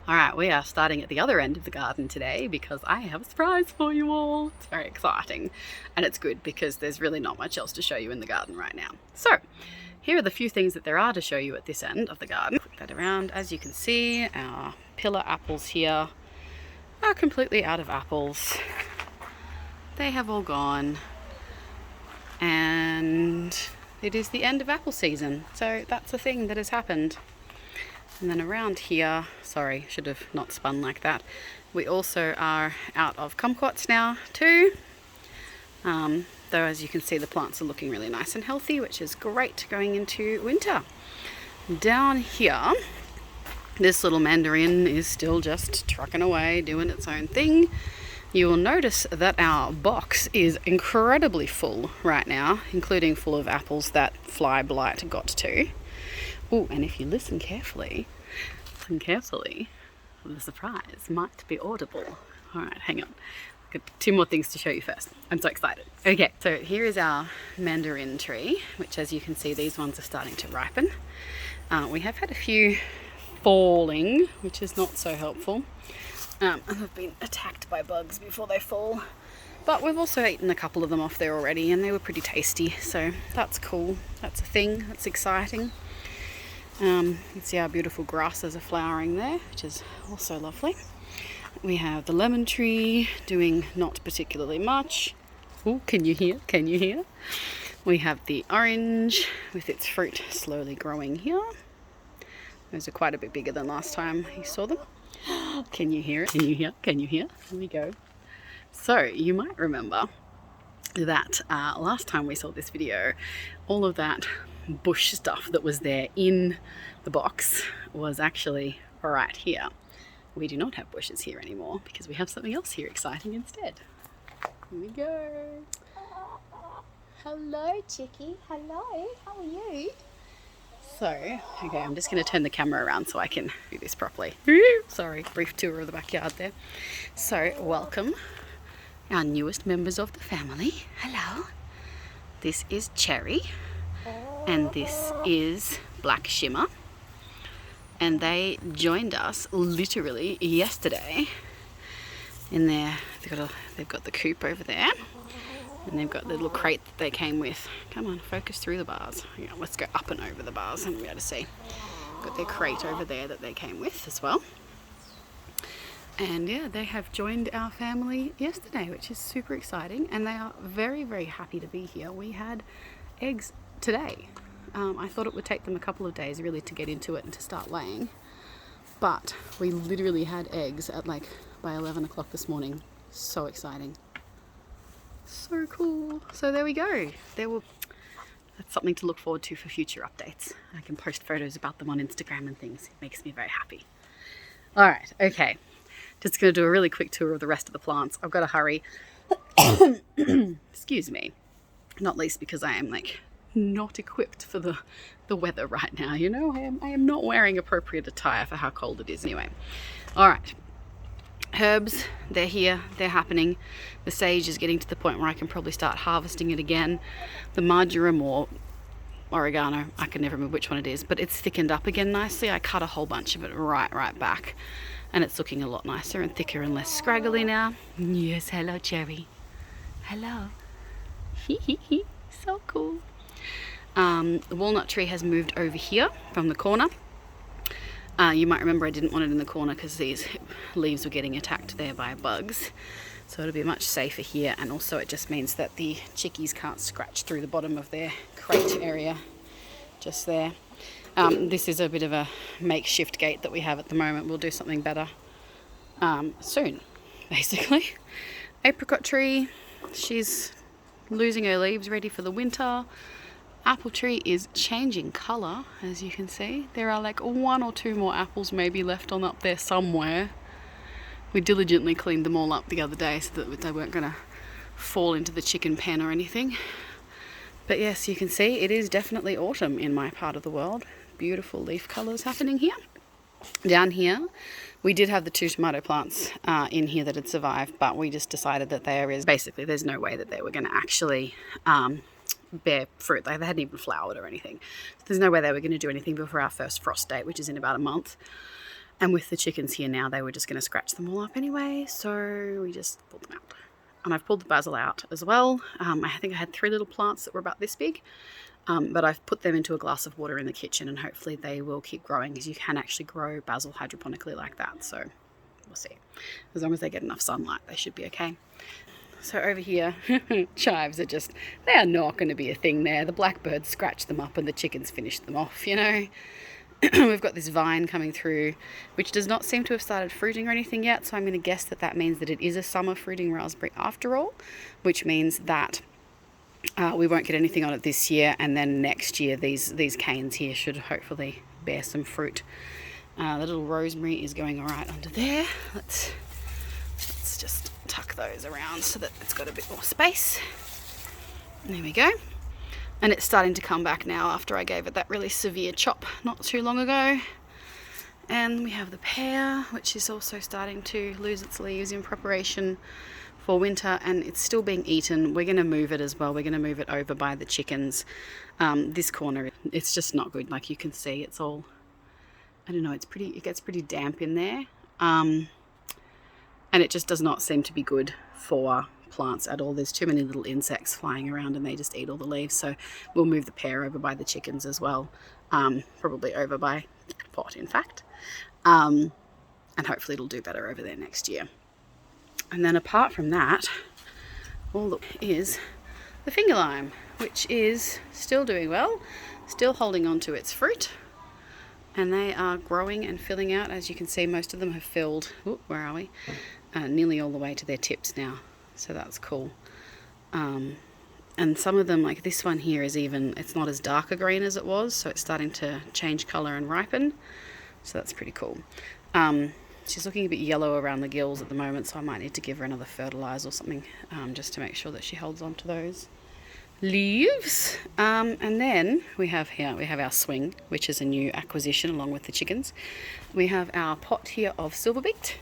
All right, we are starting at the other end of the garden today because I have a surprise for you all. It's very exciting and it's good because there's really not much else to show you in the garden right now. So here are the few things that there are to show you at this end of the garden. Flip that around. As you can see, our pillar apples here are completely out of apples. They have all gone and it is the end of apple season. So that's a thing that has happened. And then around here, sorry, should have not spun like that. We also are out of kumquats now too. Though as you can see, the plants are looking really nice and healthy, which is great going into winter. Down here, this little mandarin is still just trucking away, doing its own thing. You will notice that our box is incredibly full right now, including full of apples that fly blight got to. Oh, and if you listen carefully, the surprise might be audible. All right, hang on. Got two more things to show you first. I'm so excited. Okay, so here is our mandarin tree, which as you can see, these ones are starting to ripen. We have had a few falling, which is not so helpful. And have been attacked by bugs before they fall. But we've also eaten a couple of them off there already and they were pretty tasty, so that's cool. That's a thing, that's exciting. You can see our beautiful grasses are flowering there, which is also lovely. We have the lemon tree doing not particularly much. Oh, can you hear? Can you hear? We have the orange with its fruit slowly growing here. Those are quite a bit bigger than last time you saw them. Can you hear it? Can you hear? Can you hear? Here we go. So you might remember that last time we saw this video, all of that bush stuff that was there in the box was actually right here. We do not have bushes here anymore because we have something else here exciting instead. Here we go. Hello, Chickie. Hello. How are you? So, okay, I'm just going to turn the camera around so I can do this properly. Sorry, brief tour of the backyard there. So, welcome our newest members of the family. Hello. This is Cherry and this is Black Shimmer. And they joined us literally yesterday in there. They've got the coop over there. And they've got the little crate that they came with. Come on, focus through the bars. Yeah, let's go up and over the bars and be able to see. Got their crate over there that they came with as well. And yeah, they have joined our family yesterday, which is super exciting. And they are very, very happy to be here. We had eggs today. I thought it would take them a couple of days really to get into it and to start laying. But we literally had eggs at by 11 o'clock this morning. So exciting. So cool. So there we go. That's something to look forward to for future updates. I can post photos about them on Instagram and things. It makes me very happy. All right, okay. Just going to do a really quick tour of the rest of the plants. I've got to hurry. Excuse me. Not least because I am not equipped for the weather right now, you know? I am not wearing appropriate attire for how cold it is anyway. All right. Herbs, they're here, they're happening. The sage is getting to the point where I can probably start harvesting it again. The marjoram or oregano, I can never remember which one it is, but it's thickened up again nicely. I cut a whole bunch of it right back and it's looking a lot nicer and thicker and less scraggly now. Yes, hello Cherry. Hello. So cool. The walnut tree has moved over here from the corner. You might remember I didn't want it in the corner because these leaves were getting attacked there by bugs. So it'll be much safer here, and also it just means that the chickies can't scratch through the bottom of their crate area just there. This is a bit of a makeshift gate that we have at the moment. We'll do something better soon, basically. Apricot tree, she's losing her leaves ready for the winter. Apple tree is changing colour, as you can see. There are one or two more apples maybe left on up there somewhere. We diligently cleaned them all up the other day so that they weren't going to fall into the chicken pen or anything. But yes, you can see it is definitely autumn in my part of the world. Beautiful leaf colours happening here. Down here, we did have the two tomato plants in here that had survived, but we just decided that there's no way that they were going to actually bear fruit. They hadn't even flowered or anything. There's no way they were going to do anything before our first frost date, which is in about a month. And with the chickens here now, they were just going to scratch them all up anyway, so we just pulled them out. And I've pulled the basil out as well. I think I had 3 little plants that were about this big, but I've put them into a glass of water in the kitchen, and hopefully they will keep growing, because you can actually grow basil hydroponically like that, so we'll see. As long as they get enough sunlight, they should be okay. So over here, chives are just, they are not going to be a thing there. The blackbirds scratched them up and the chickens finished them off, you know. We've got this vine coming through, which does not seem to have started fruiting or anything yet, so I'm going to guess that that means that it is a summer fruiting raspberry after all, which means that we won't get anything on it this year, and then next year these canes here should hopefully bear some fruit. The little rosemary is going all right under there. Let's just tuck those around so that it's got a bit more space. There we go. And it's starting to come back now after I gave it that really severe chop not too long ago. And we have the pear, which is also starting to lose its leaves in preparation for winter, and it's still being eaten. We're going to move it as well. We're going to move it over by the chickens. This corner, it's just not good. Like you can see, it's all, I don't know, it gets pretty damp in there. And it just does not seem to be good for plants at all. There's too many little insects flying around and they just eat all the leaves. So we'll move the pear over by the chickens as well. Probably over by the pot, in fact. And hopefully it'll do better over there next year. And then apart from that, all that is the finger lime, which is still doing well, still holding on to its fruit. And they are growing and filling out. As you can see, most of them have filled, where are we? Nearly all the way to their tips now. So that's cool. And some of them, like this one here, is even, it's not as dark a green as it was, so it's starting to change colour and ripen. So that's pretty cool. She's looking a bit yellow around the gills at the moment, so I might need to give her another fertiliser or something, just to make sure that she holds on to those leaves. And then we have our swing, which is a new acquisition along with the chickens. We have our pot here of silver beet,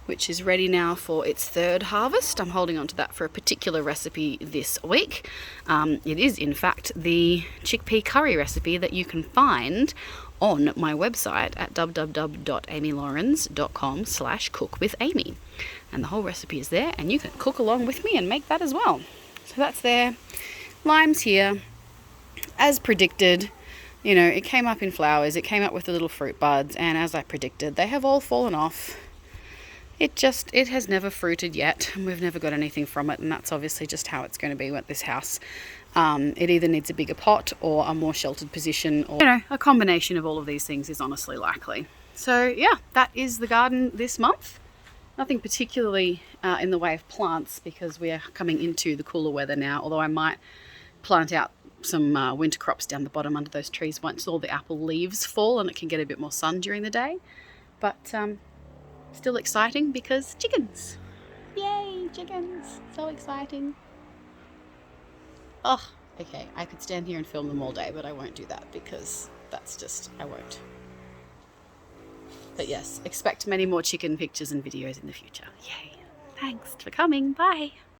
which is ready now for its 3rd harvest. I'm holding on to that for a particular recipe this week. It is in fact the chickpea curry recipe that you can find on my website at www.amylawrence.com/cookwithamy, and the whole recipe is there, and you can cook along with me and make that as well. So that's there. Limes here, as predicted. You know, it came up in flowers, it came up with the little fruit buds, and as I predicted, they have all fallen off. It has never fruited yet, and we've never got anything from it, and that's obviously just how it's going to be at this house. It either needs a bigger pot or a more sheltered position, or, you know, a combination of all of these things is honestly likely. So yeah, that is the garden this month. Nothing particularly in the way of plants, because we are coming into the cooler weather now, although I might plant out some winter crops down the bottom under those trees once all the apple leaves fall and it can get a bit more sun during the day. But still exciting because chickens. Yay, chickens. So exciting. Oh, okay. I could stand here and film them all day, but I won't do that because that's just, I won't. But yes, expect many more chicken pictures and videos in the future. Yay. Thanks for coming. Bye.